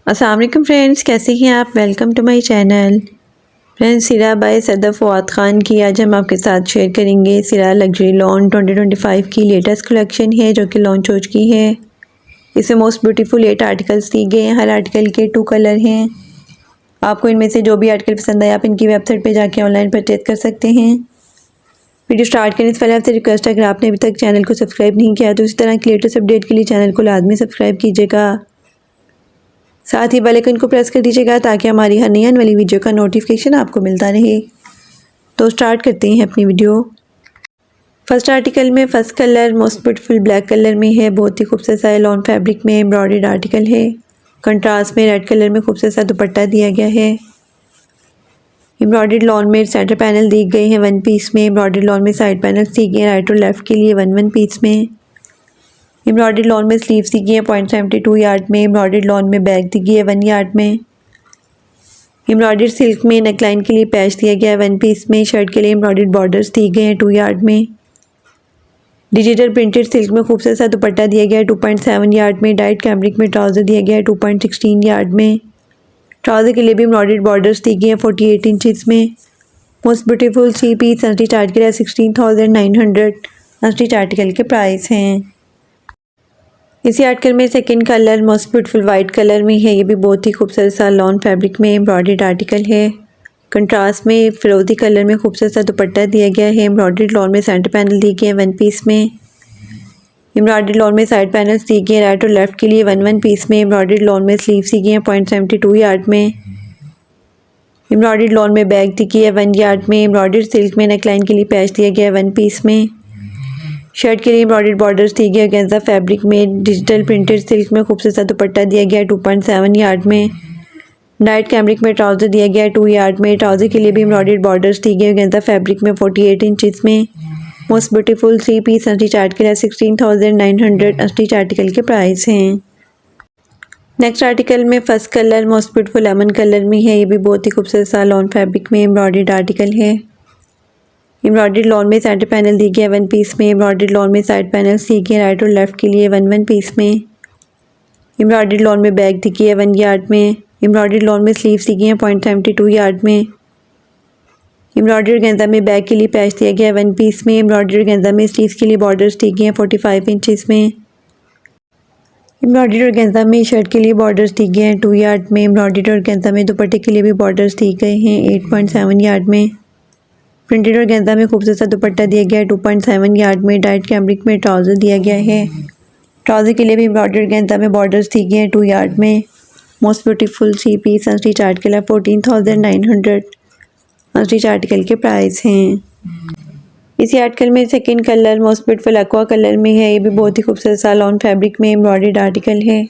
अस्सलाम वालेकुम फ्रेंड्स, कैसे हैं आप। Welcome to my channel. Friends, सिरा बाय सदर फवाद ख़ान की आज हम आपके साथ शेयर करेंगे। सिरा लग्जरी लॉन 2025 की लेटेस्ट कलेक्शन है जो कि लॉन्च हो चुकी है। इसमें मोस्ट ब्यूटीफुल 8 आर्टिकल्स दिए गए हैं। हर आर्टिकल के 2 कलर हैं। आपको इनमें से जो भी आर्टिकल पसंद आए आप इनकी वेबसाइट पर जाके ऑनलाइन परचेज कर सकते हैं। वीडियो स्टार्ट करने से पहले आपसे रिक्वेस्ट है, अगर आपने अभी तक चैनल को सब्सक्राइब नहीं किया तो इसी तरह की लेटेस्ट अपडेट के लिए चैनल को लाजमी सब्सक्राइब कीजिएगा। साथ ही बेल आइकन को प्रेस कर दीजिएगा ताकि हमारी हर नई आने वाली वीडियो का नोटिफिकेशन आपको मिलता रहे। तो स्टार्ट करते हैं अपनी वीडियो। फर्स्ट आर्टिकल में first colour most beautiful black colour में है। बहुत ही खूबसूरत सा लॉन फैब्रिक में एम्ब्रॉयडर्ड आर्टिकल है। कंट्रास्ट में रेड कलर में खूबसूरत सा दुपट्टा दिया गया है। एम्ब्रॉयडर्ड लॉन में सेंटर पैनल दिए गए हैं 1 पीस में। एम्ब्रॉयडर्ड लॉन में साइड पैनल दिए गए हैं राइट और लेफ्ट के लिए 1 पीस में। एम्ब्रॉयडर्ड लॉन में स्लीव्स दी गई है 0.72 यार्ड में। एम्ब्रॉयडर्ड लॉन में बैक दी गई है 1 यार्ड में। एम्ब्रॉयडर्ड सिल्क में नेकलाइन के लिए पैच दिया गया है 1 पीस में। शर्ट के लिए एम्ब्रॉयडर्ड बॉर्डर्स दिए गए हैं 2 यार्ड में। डिजिटल प्रिंटेड सिल्क में खूबसूरत सा दुपट्टा दिया गया है 2.7 यार्ड में। डाइट कैमरिक में ट्राउज़र दिया गया है 2.16 यार्ड में। ट्राउज़र के लिए भी एम्ब्रॉयडर्ड बॉर्डर्स दी गई हैं 48 इंचज़ में। Most beautiful 3 piece unstitch article है 16,900 अनस्टिच आर्टिकल के प्राइस हैं। इसी आर्टिकल में second colour most beautiful white colour में है। ये भी बहुत ही खूबसूरत सा लॉन फैब्रिक में एम्ब्रॉयडर्ड आर्टिकल है। कंट्रास्ट में फिरोजी कलर में खूबसूरत सा दुपट्टा दिया गया है। एम्ब्रॉयडर्ड लॉन में सेंटर पैनल दिए गए हैं 1 पीस में। एम्ब्रॉयडर्ड लॉन में साइड पैनल्स दिए गए हैं राइट और लेफ्ट के लिए 1 पीस में। एम्ब्रॉयडर्ड लॉन में स्लीव्स दी गई हैं 0.72 यार्ड में। एम्ब्रॉयडर्ड लॉन में बैक दी गई है 1 यार्ड में। एम्ब्रॉयडर्ड सिल्क में नेकलाइन के लिए पैच दिया गया है 1 पीस में। शर्ट के लिए एम्ब्रॉयडर्ड बॉर्डर्स दिए गए ऑर्गेन्जा फैब्रिक में। डिजिटल प्रिंटेड सिल्क में खूबसूरत सा दुपट्टा दिया गया है 2.7 यार्ड में। डाइट कैमरिक में ट्राउज़र दिया गया है 2 यार्ड में। ट्राउज़र के लिए भी एम्ब्रॉयडर्ड बॉर्डर्स दिए गए ऑर्गेन्जा फैब्रिक में 48 इंचज़ में। Most beautiful 3 piece unstitch article है 16,900 अनस्टिच आर्टिकल के प्राइस हैं। नेक्स्ट आर्टिकल में first colour most beautiful lemon colour में है। ये भी बहुत ही खूबसूरत सा लॉन फैब्रिक में एम्ब्रॉयडर्ड आर्टिकल है। एम्ब्रॉयडर्ड लॉन में सेंटर पैनल दी गया है 1 पीस में। एम्ब्रॉयडर्ड लॉन में साइड पैनल दी गए राइट और लेफ्ट के लिए 1 पीस में। एम्ब्रॉयडर्ड लॉन में बैक दी गई है 1 यार्ड में। एम्ब्रॉयडर्ड लॉन में स्लीव्स दी गई हैं 0.72 यार्ड में। एम्ब्रॉयडर्ड गेंजा में बैक के लिए पैच दिया गया है 1 पीस में। एम्ब्रॉयडर्ड गेंजा में स्लीव्स के लिए बॉर्डर्स दी गई हैं 45 इंचज़ में। एम्ब्रॉयडर्ड गेंजा में शर्ट के लिए बॉर्डर्स दी गए हैं 2 यार्ड में। एम्ब्रॉयडर्ड गेंजा में दुपट्टे के लिए भी बॉर्डर्स दिए गए हैं 8.7 यार्ड में। प्रिंटेड ऑर्गेन्जा में खूबसूरत सा दुपट्टा दिया गया है 2.7 यार्ड में। डाइट कैमरिक में ट्राउज़र दिया गया है। ट्राउज़र के लिए भी एम्ब्रॉयडर्ड ऑर्गेन्जा में बॉर्डर्स दिए गए हैं 2 यार्ड में। Most beautiful 3 piece unstitch article है 14,900 अनस्टिच आर्टिकल के प्राइस हैं। इसी आर्टिकल में second colour most beautiful aqua colour में है। ये भी बहुत ही खूबसूरत सा लॉन फैब्रिक में एम्ब्रॉयडर्ड आर्टिकल है।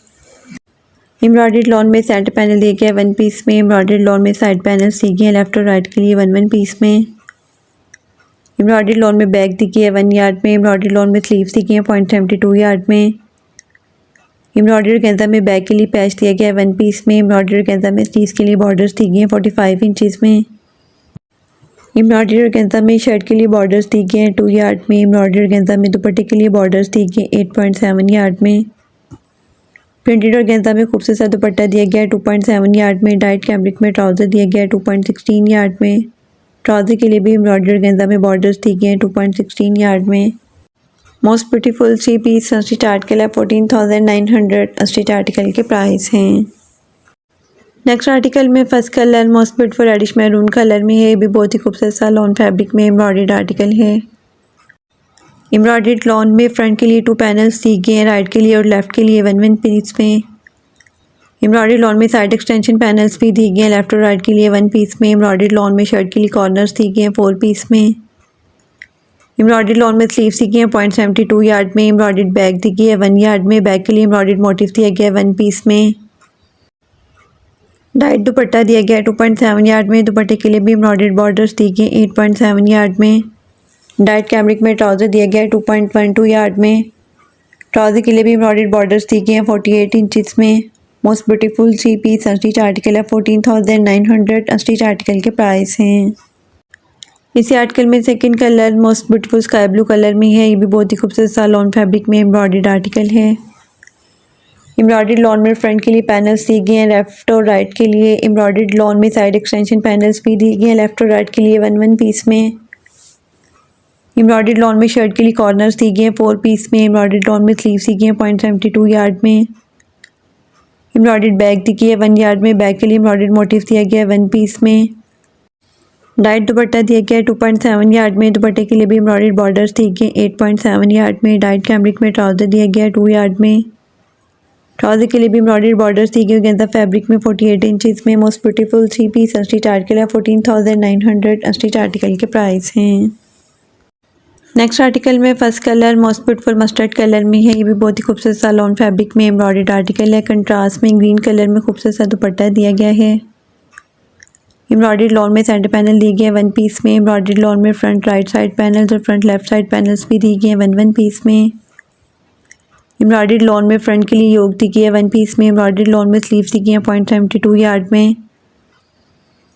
एम्ब्रॉयडर्ड लॉन में सेंटर पैनल दिया गया है 1 पीस में। एम्ब्रॉयडर्ड लॉन में साइड पैनल्स दिए गए हैं लेफ्ट और राइट के लिए 1 पीस में। एम्ब्रॉयडर्ड लॉन में बैक दी गई है 1 यार्ड में। एम्ब्रॉयडर्ड लॉन में स्लीव्स दी गई हैं 0.72 यार्ड में। एम्ब्रॉयडर्ड गेंजा में बैक के लिए पैच दिया गया है 1 पीस में। एम्ब्रॉयडर्ड गेंजा में स्लीव्स के लिए बॉर्डर्स दी गई हैं 45 इंचज़ में। एम्ब्रॉयडर्ड गेंजा में शर्ट के लिए बॉर्डर्स दी गए हैं 2 यार्ड में। एम्ब्रॉयडर्ड गेंजा में दुपट्टे के लिए बॉर्डर्स दी गए 8.7 यार्ड में। प्रिंटेड ऑर्गेन्जा में खूबसूरत सा दुपट्टा दिया गया है 2.7 यार्ड में। डाइट कैमरिक में ट्राउज़र दिया गया है 2.16 यार्ड में। ट्राउज़र के लिए भी एम्ब्रॉयडर्ड गेंजा में बॉर्डर्स दिए गए हैं 2.16 यार्ड में। Most beautiful 3 piece unstitch article है 14,900 अनस्टिच आर्टिकल के प्राइस हैं। नेक्स्ट आर्टिकल में first colour most beautiful reddish maroon colour में है। ये भी बहुत ही खूबसूरत सा लॉन फैब्रिक में एम्ब्रॉयडर्ड आर्टिकल है। एम्ब्रॉयडर्ड लॉन में फ्रंट के लिए 2 पैनल्स दिए गए हैं राइट के लिए और लेफ्ट के लिए 1 पीस में। एम्ब्रॉयडर्ड लॉन में साइड एक्सटेंशन पैनल्स भी दिए गए हैं लेफ्ट और राइट के लिए 1 पीस में। एम्ब्रॉयडर्ड लॉन में शर्ट के लिए कॉर्नर्स दिए गए हैं 4 पीस में। एम्ब्रॉयडर्ड लॉन में स्लीव्स दी गई हैं 0.72 यार्ड में। एम्ब्रॉयडर्ड बैक दी गई है 1 यार्ड में। बैक के लिए एम्ब्रॉयडर्ड मोटिव दिया गया है 1 पीस में। डाइट दुपट्टा दिया गया है 2.7 यार्ड में। दुपट्टे के लिए भी एम्ब्रॉयडर्ड बॉर्डर्स दी गई 8.7 यार्ड में। डाइट कैमरिक में ट्राउज़र दिया गया है 2.12 यार्ड में। ट्राउज़र के लिए भी एम्ब्रॉयडर्ड बॉर्डर्स दी गई हैं 48 इंचज़ में। Most beautiful 3 piece unstitch article है 14,900 अनस्टिच आर्टिकल के प्राइस हैं। इसी आर्टिकल में second colour most beautiful sky blue colour में है। ये भी बहुत ही खूबसूरत सा लॉन फैब्रिक में एम्ब्रॉयडर्ड आर्टिकल है। एम्ब्रॉयडर्ड लॉन में फ्रंट के लिए पैनल्स दिए गए हैं लेफ्ट और राइट के लिए। एम्ब्रॉयडर्ड लॉन में साइड एक्सटेंशन पैनल्स भी दिए गए हैं लेफ्ट और राइट के लिए 1 पीस में। एम्ब्रॉयडर्ड लॉन में शर्ट के लिए कॉर्नर्स दिए गए हैं 4 पीस में। एम्ब्रॉयडर्ड लॉन में स्लीव्स दिए गए हैं 0.72 यार्ड में। एम्ब्रॉयडर्ड बैग दी गई है 1 यार्ड में। बैग के लिए एम्ब्रॉयडर्ड मोटिव दिया गया है 1 पीस में। डाइट दुपट्टा दिया गया है 2.7 यार्ड में। दुपट्टे के लिए भी एम्ब्रॉयडर्ड बॉर्डर्स दिए गए 8.7 यार्ड में। डाइट कैमरिक में ट्राउज़र दिया गया है 2 यार्ड में। ट्राउज़र के लिए भी एम्ब्रॉयडर्ड बॉर्डर्स दिए गए गेंदा फैब्रिक में 48 इंचेस में। Most beautiful 3 piece unstitch article है 14,900 अनस्टिच आर्टिकल के प्राइस हैं। नेक्स्ट आर्टिकल में first colour most beautiful mustard colour में है। ये भी बहुत ही खूबसूरत सा लॉन फैब्रिक में एम्ब्रॉयडर्ड आर्टिकल है। कंट्रास्ट में ग्रीन कलर में खूबसूरत सा दुपट्टा दिया गया है। एम्ब्रॉयडर्ड लॉन में सेंटर पैनल दिए गए 1 पीस में। एम्ब्रॉयडर्ड लॉन में फ्रंट राइट साइड पैनल्स और फ्रंट लेफ्ट साइड पैनल्स भी दिए गए हैं 1 पीस में। एम्ब्रॉयडर्ड लॉन में फ्रंट के लिए योक दी गई है 1 पीस में। एम्ब्रॉयडर्ड लॉन में स्लीव्स दी गई हैं 0.72 यार्ड में।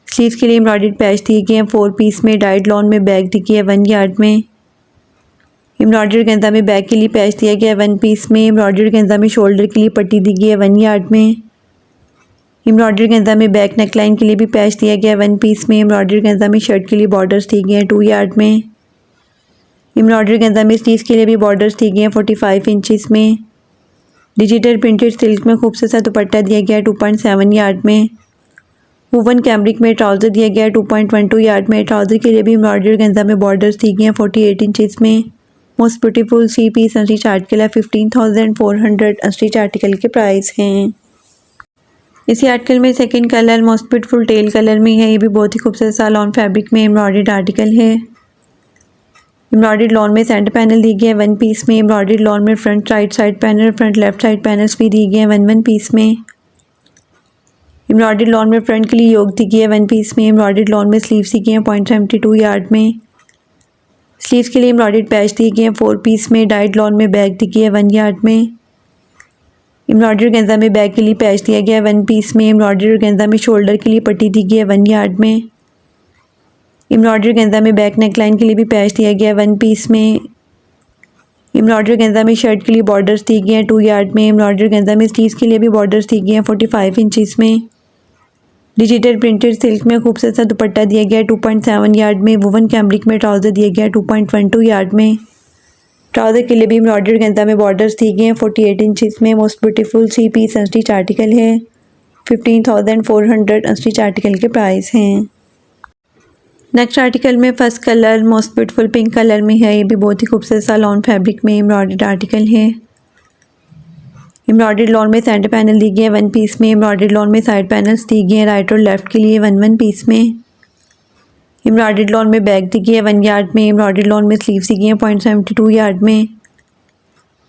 स्लीव्स के लिए एम्ब्रॉयडर्ड पैच दिए गए हैं 4 पीस में। डाइड लॉन में बैग दी गई है 1 यार्ड में। एम्ब्रॉयडर्ड गेंदा में बैग के लिए पैच दिया गया है 1 पीस में। एम्ब्रॉयडर्ड गेंदा में शोल्डर के लिए पट्टी दी गई है 1 यार्ड में। एम्ब्रॉयडर्ड गेंदा में बैक नेकलाइन के लिए भी पैच दिया गया है 1 पीस में। एम्ब्रॉयडर्ड गेंदा में शर्ट के लिए बॉर्डर्स दिए गए हैं 2 यार्ड में। एम्ब्रॉयडर्ड गेंदा में स्लीव्स के लिए भी बॉर्डर्स दिए गए हैं 45 इंचेस में। डिजिटल प्रिंटेड सिल्क में खूबसूरत सा दुपट्टा दिया गया है 2.7 यार्ड में। वुवन कैमरिक में ट्राउज़र दिया गया है 2.12 यार्ड में। ट्राउज़र के लिए भी एम्ब्रॉयडर्ड गेंदा में बॉर्डर्स दिए गए हैं 48 इंचेस में। Most beautiful 3 piece unstitch article है 15,400 अनस्टिच आर्टिकल के प्राइस हैं। इसी आर्टिकल में second colour most beautiful teal colour में है। ये भी बहुत ही खूबसूरत सा लॉन फैब्रिक में एम्ब्रॉयडर्ड आर्टिकल है। एम्ब्रॉयडर्ड लॉन में सेंटर पैनल दिए गए हैं 1 पीस में। एम्ब्रॉयडर्ड लॉन में front right side panel front left side panels भी दिए गए हैं 1 पीस में। एम्ब्रॉयडर्ड लॉन में फ्रंट के लिए योक दी गई है 1 पीस में। एम्ब्रॉयडर्ड लॉन में स्लीव्स दी गई हैं 0.72 यार्ड में। स्लीव्स के लिए एम्ब्रॉयडर्ड पैच दिए गए हैं 4 पीस में। डाइड लॉन में बैग दी गई है 1 यार्ड में। एम्ब्रॉयडर्ड गेंदा में बैग के लिए पैच दिया गया है 1 पीस में। एम्ब्रॉयडर्ड गेंदा में शोल्डर के लिए पट्टी दी गई है 1 यार्ड में। एम्ब्रॉयडर्ड गेंदा में बैक नेकलाइन के लिए भी पैच दिया गया है 1 पीस में। एम्ब्रॉयडर्ड गेंदा में शर्ट के लिए बॉर्डर्स दिए गए हैं 2 यार्ड में। एम्ब्रॉयडर्ड गेंदा में स्लीव्स के लिए भी बॉर्डर्स दिए गए हैं 45 इंचेस में। डिजिटल प्रिंटेड सिल्क में खूबसूरत सा दुपट्टा दिया गया है 2.7 यार्ड में। वुवन कैमरिक में ट्राउज़र दिया गया है 2.12 यार्ड में। ट्राउज़र के लिए भी एम्ब्रॉयडर्ड गेंदा में बॉर्डर्स दिए गए हैं 48 इंचेस में। Most beautiful 3 piece unstitch article है 15,400 अनस्टिच आर्टिकल के प्राइस हैं। नेक्स्ट आर्टिकल में first colour most beautiful pink colour में है। ये भी बहुत ही खूबसूरत सा लॉन फैब्रिक में एम्ब्रॉयडर्ड आर्टिकल है। एम्ब्रॉयडर्ड लॉन में सेंटर पैनल दी गई है 1 पीस में। एम्ब्रॉयडर्ड लॉन में साइड पैनल्स दी गए हैं राइट और लेफ्ट के लिए 1 पीस में। एम्ब्रॉयडर्ड लॉन में बैग दी गई है 1 यार्ड में। एम्ब्रॉयडर्ड लॉन में स्लीव्स दी गई हैं 0.72 यार्ड में।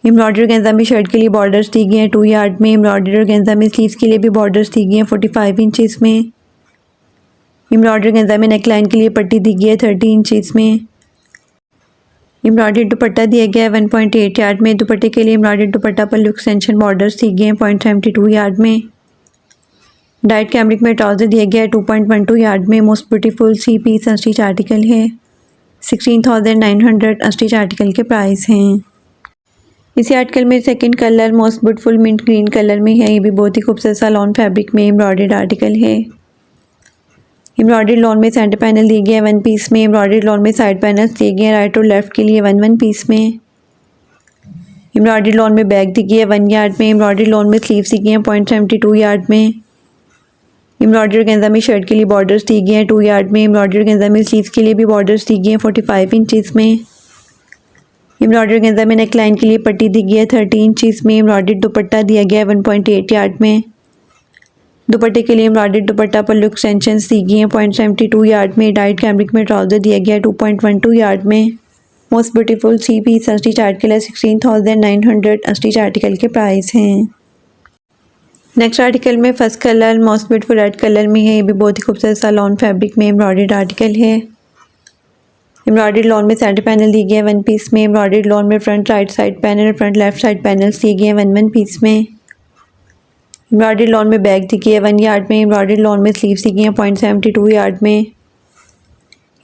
एम्ब्रॉयडर्ड गेंदा में शर्ट के लिए बॉर्डर्स दी गए हैं 2 यार्ड में। एम्ब्रॉयडर्ड गेंदा में स्लीव्स के लिए भी बॉर्डर्स दी गई हैं 45 इंचेस में। एम्ब्रॉयडर्ड गेंदा में नेकलाइन के लिए पट्टी दी गई है 30 इंचेस में। एम्ब्रॉयडर्ड दुपट्टा दिया गया है 1.8 यार्ड में। दुपट्टे के लिए एम्ब्रॉयडर्ड दुपट्टा पल्लू एक्सटेंशन बॉर्डर्स दिए गए हैं 0.72 यार्ड में। डाइट कैमरिक में ट्राउज़र दिया गया है 2.12 यार्ड में। Most beautiful 3 piece unstitch article है 16,900 अनस्टिच आर्टिकल के प्राइस हैं। इसी आर्टिकल में second colour most beautiful mint green colour में है। ये भी बहुत ही खूबसूरत सा लॉन फैब्रिक में एम्ब्रॉयडर्ड आर्टिकल है। एम्ब्रॉयडर्ड लॉन में सेंटर पैनल दिए गए हैं 1 पीस में। एम्ब्रॉयडर्ड लॉन में साइड पैनल्स दिए गए हैं राइट और लेफ्ट के लिए 1 पीस में। एम्ब्रॉयडर्ड लॉन में बैग दी गई है 1 यार्ड में। एम्ब्रॉयडर्ड लॉन में स्लीव्स दी गई हैं 0.72 यार्ड में। एम्ब्रॉयडर्ड गेंदा में शर्ट के लिए बॉर्डर्स दिए गए हैं 2 यार्ड में। एम्ब्रॉयडर्ड गेंदा में स्लीव्स के लिए भी बॉर्डर्स दी गई हैं 45 इंचेस में। एम्ब्रॉयडर्ड गेंदा में नेकलाइन के लिए पट्टी दी गई है 30 इंचेस में। एम्ब्रॉयडर्ड दुपट्टा दिया गया है 1.8 यार्ड में। दुपट्टे के लिए एम्ब्रॉयडर्ड दुपट्टा पल्लू एक्सटेंशंस दी गई हैं 0.72 यार्ड में। डाइट कैमरिक में ट्राउज़र दिया गया है 2.12 यार्ड में। Most beautiful 3 piece unstitch article है 16,900 अनस्टिच आर्टिकल के प्राइस हैं। नेक्स्ट आर्टिकल में first colour most beautiful red colour में है। ये भी बहुत ही खूबसूरत सा लॉन फैब्रिक में एम्ब्रॉयडर्ड आर्टिकल है। एम्ब्रॉयडर्ड लॉन में सेंटर पैनल दिए गए हैं 1 पीस में। एम्ब्रॉयडर्ड लॉन में front right side panel front left side panels दिए गए हैं 1 पीस में। एम्ब्रॉयडर्ड लॉन में बैग दी गई है 1 यार्ड में। एम्ब्रॉयडर्ड लॉन में स्लीव्स दी गई हैं 0.72 यार्ड में।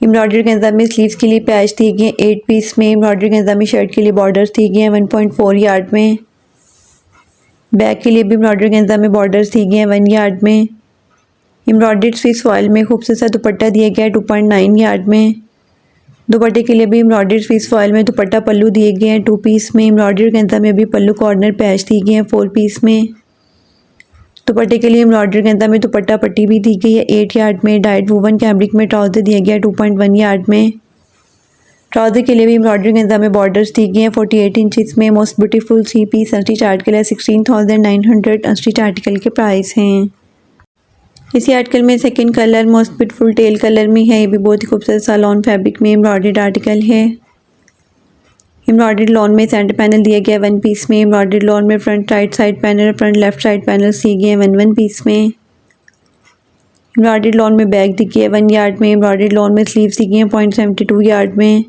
एम्ब्रॉयडर्ड गेंदा में स्लीव्स के लिए पैच दिए गए हैं 8 पीस में। एम्ब्रॉयडर्ड गेंदा में शर्ट के लिए बॉर्डर्स दिए गए हैं 1.4 यार्ड में। बैक के लिए भी एम्ब्रॉयडरी गेंजा में बॉर्डर्स दिए गए हैं 1 यार्ड में। एम्ब्रॉयडर्ड स्विस फॉयल में खूबसूरत सा दुपट्टा दिया गया है 2.9 यार्ड में। दुपट्टे के लिए भी एम्ब्रॉयडर्ड स्विस फॉयल में दुपट्टा पल्लू दिए गए हैं 2 पीस में। एम्ब्रॉयडरी गेंजा में भी पल्लू कॉर्नर पैच दिए गए हैं 4 पीस में। दुपट्टे के लिए एम्ब्रॉयडरी गेंजा में दुपट्टा पट्टी भी दी गई है 8 यार्ड में। डाइट वूवन कैमरिक में ट्राउज़र दिया गया है 2.1 यार्ड में। ट्राउज़र के लिए भी एम्ब्रॉयडरी गेंजा में बॉर्डर्स दिए गए हैं 48 इंचेस में। Most beautiful 3 piece unstitch article है 16,900 अनस्टिच आर्टिकल के प्राइस हैं। इसी आर्टिकल में second colour most beautiful teal colour में है। ये भी बहुत ही खूबसूरत सा लॉन फैब्रिक में एम्ब्रॉयडर्ड आर्टिकल है। एम्ब्रॉयडर्ड लॉन में सेंटर पैनल दिया गया है 1 पीस में। एम्ब्रॉयडर्ड लॉन में front right side panel, front left side panel दिए गए हैं 1 पीस में। एम्ब्रॉयडर्ड लॉन में बैक दी गई है 1 यार्ड में। एम्ब्रॉयडर्ड लॉन में स्लीव्स दी गई हैं 0.72 यार्ड में।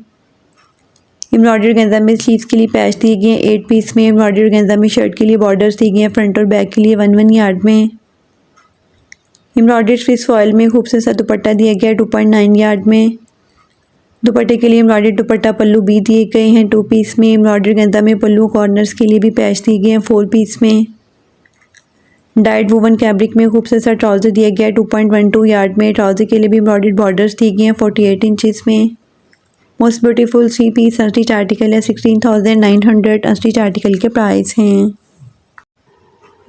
एम्ब्रॉयडर्ड गेंजा में स्लीव्स के लिए पैच दिए गए हैं 8 पीस में। एम्ब्रॉयडर्ड गेंजा में शर्ट के लिए बॉर्डर्स दिए गए हैं फ्रंट और बैक के लिए 1 यार्ड में। एम्ब्रॉयडर्ड स्विस फॉयल में खूबसूरत सा दुपट्टा दिया गया है 2.9 यार्ड में। दुपट्टे के लिए एम्ब्रॉयडर्ड दुपट्टा पल्लू भी दिए गए हैं 2 पीस में। एम्ब्रॉयडर्ड गेंजा में पल्लू कॉर्नर्स के लिए भी पैच दिए गए हैं 4 पीस में। डाइट वूवन फैब्रिक में खूबसूरत सा ट्राउज़र दिया गया है 2.12 यार्ड में। ट्राउज़र के लिए भी एम्ब्रॉयडर्ड बॉर्डर्स दिए गए हैं 48 इंचेस में। Most beautiful 3 piece unstitch article है 16,900 अनस्टिच आर्टिकल के प्राइस हैं।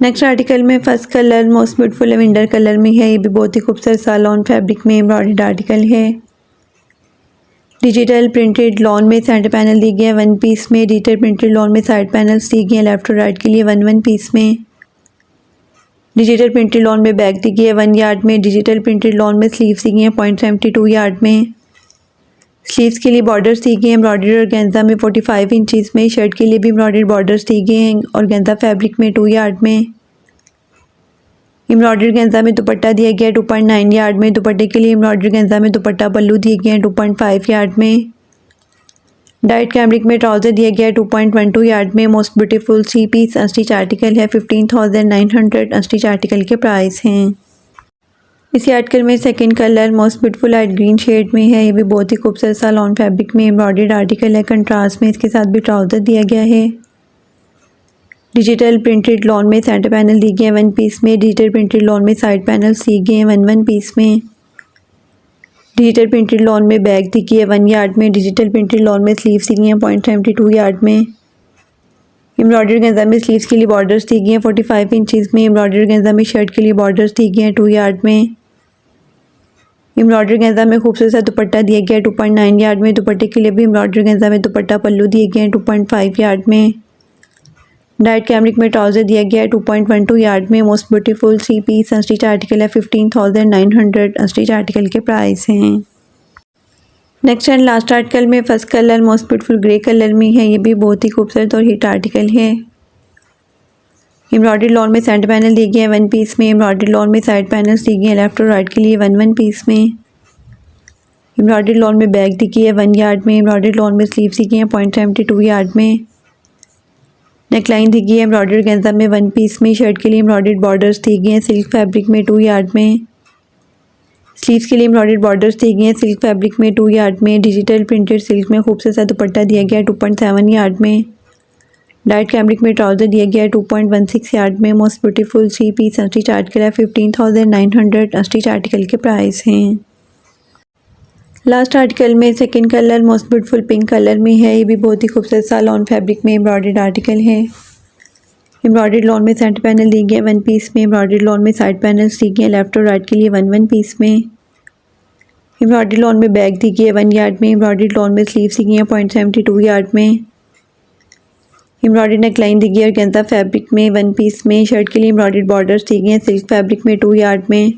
नेक्स्ट आर्टिकल में first colour most beautiful lavender colour में है। ये भी बहुत ही खूबसूरत सा लॉन फैब्रिक में एम्ब्रॉयडर्ड आर्टिकल है। डिजिटल प्रिंटेड लॉन में सेंटर पैनल दिए गए हैं 1 पीस में। डिजिटल प्रिंटेड लॉन में साइड पैनल्स दिए गए हैं लेफ्ट और राइट के लिए 1 पीस में। डिजिटल प्रिंटेड लॉन में बैक दी गई है 1 यार्ड में। डिजिटल प्रिंटेड लॉन में स्लीव्स दी गई हैं 0.72 यार्ड में। स्लीव्स के लिए बॉर्डर्स दिए गए हैं एम्ब्रॉयडरी और गेंजा में 45 इंचेस में। शर्ट के लिए भी एम्ब्रॉयडरी बॉर्डर्स दिए गए हैं और गेंजा फैब्रिक में 2 यार्ड में। एम्ब्रॉयडरी गेंजा में दुपट्टा दिया गया है 2.9 यार्ड में। दुपट्टे के लिए एम्ब्रॉयडरी गेंजा में दुपट्टा पल्लू दिए गए हैं 2.5 यार्ड में। डाइट कैमरिक में ट्राउज़र दिया गया है 2.12 यार्ड में। Most beautiful 3 piece unstitch article है 15,900 अनस्टिच आर्टिकल के प्राइस हैं। इसी आर्टिकल में second colour most beautiful light green shade में है। ये भी बहुत ही खूबसूरत सा लॉन फैब्रिक में एम्ब्रॉयडर्ड आर्टिकल है। कंट्रास्ट में इसके साथ भी ट्राउज़र दिया गया है। डिजिटल प्रिंटेड लॉन में सेंटर पैनल दिए गए हैं 1 पीस में। डिजिटल प्रिंटेड लॉन में साइड पैनल्स दिए गए हैं 1 पीस में। डिजिटल प्रिंटेड लॉन में बैक दी गई है 1 यार्ड में। डिजिटल प्रिंटेड लॉन में स्लीव्स दी गई हैं 0.72 यार्ड में। एम्ब्रॉयडरी गेंजा में स्लीव्स के लिए बॉर्डर्स दिए गए हैं 45 इंचेस में। एम्ब्रॉयडरी गेंजा में शर्ट के लिए बॉर्डर्स दिए गए हैं 2 यार्ड में। एम्ब्रॉयडरी गेंजा में खूबसूरत सा दुपट्टा दिया गया है 2.9 यार्ड में। दुपट्टे के लिए भी एम्ब्रॉयडरी गेंजा में दुपट्टा पल्लू दिए गए हैं 2.5 यार्ड में। डाइट कैमरिक में ट्राउज़र दिया गया है 2.12 यार्ड में। Most beautiful 3 piece unstitch article है 15,900 अनस्टिच आर्टिकल के प्राइस हैं। नेक्स्ट एंड लास्ट आर्टिकल में first colour most beautiful grey colour में है। ये भी बहुत ही खूबसूरत और हिट आर्टिकल है। एम्ब्रॉयडर्ड लॉन में सेंटर पैनल दिए गए हैं 1 पीस में। एम्ब्रॉयडर्ड लॉन में साइड पैनल्स दिए गए हैं लेफ्ट और राइट के लिए 1 पीस में। एम्ब्रॉयडर्ड लॉन में बैक दी गई है 1 यार्ड में। एम्ब्रॉयडर्ड लॉन में स्लीव्स दी गई हैं 0.72 यार्ड में। नेकलाइन दी गई है एम्ब्रॉयडर्ड गेंजा में 1 पीस में। शर्ट के लिए एम्ब्रॉयडर्ड बॉर्डर्स दिए गए हैं सिल्क फैब्रिक में 2 यार्ड में। स्लीव्स के लिए एम्ब्रॉयडर्ड बॉर्डर्स दिए गए हैं सिल्क फैब्रिक में 2 यार्ड में। डिजिटल प्रिंटेड सिल्क में खूबसूरत सा दुपट्टा दिया गया है 2.7 यार्ड में। डाइट कैमरिक में ट्राउज़र दिया गया है 2.16 यार्ड में। Most beautiful 3 piece unstitch article है 15,900 अनस्टिच आर्टिकल के प्राइस हैं। लास्ट आर्टिकल में second colour most beautiful pink colour में है। ये भी बहुत ही खूबसूरत सा लॉन फैब्रिक में एम्ब्रॉयडर्ड आर्टिकल है। एम्ब्रॉयडर्ड लॉन में सेंटर पैनल दिए गए 1 पीस में। एम्ब्रॉयडर्ड लॉन में साइड पैनल्स दिए गए लेफ्ट और राइट के लिए 1 पीस में। एम्ब्रॉयडर्ड लॉन में बैक दी गई है 1 यार्ड में। एम्ब्रॉयडर्ड लॉन में स्लीव्स दी गई हैं 0.72 यार्ड में। एम्ब्रॉयडर्ड नेकलाइन दी गई है गेंजा फैब्रिक में 1 पीस में। शर्ट के लिए एम्ब्रॉयडर्ड बॉर्डर्स दिए गए हैं सिल्क फैब्रिक में 2 यार्ड में।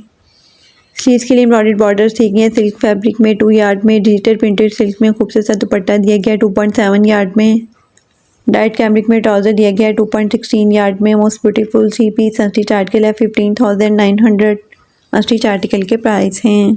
स्लीव्स के लिए एम्ब्रॉयडर्ड बॉर्डर्स दिए गए हैं सिल्क फैब्रिक में 2 यार्ड में। डिजिटल प्रिंटेड सिल्क में खूबसूरत सा दुपट्टा दिया गया है 2.7 यार्ड में। डाइट कैमरिक में ट्राउज़र दिया गया है 2.16 यार्ड में। Most beautiful 3 piece unstitch article है 15,900 अनस्टिच आर्टिकल के प्राइस हैं।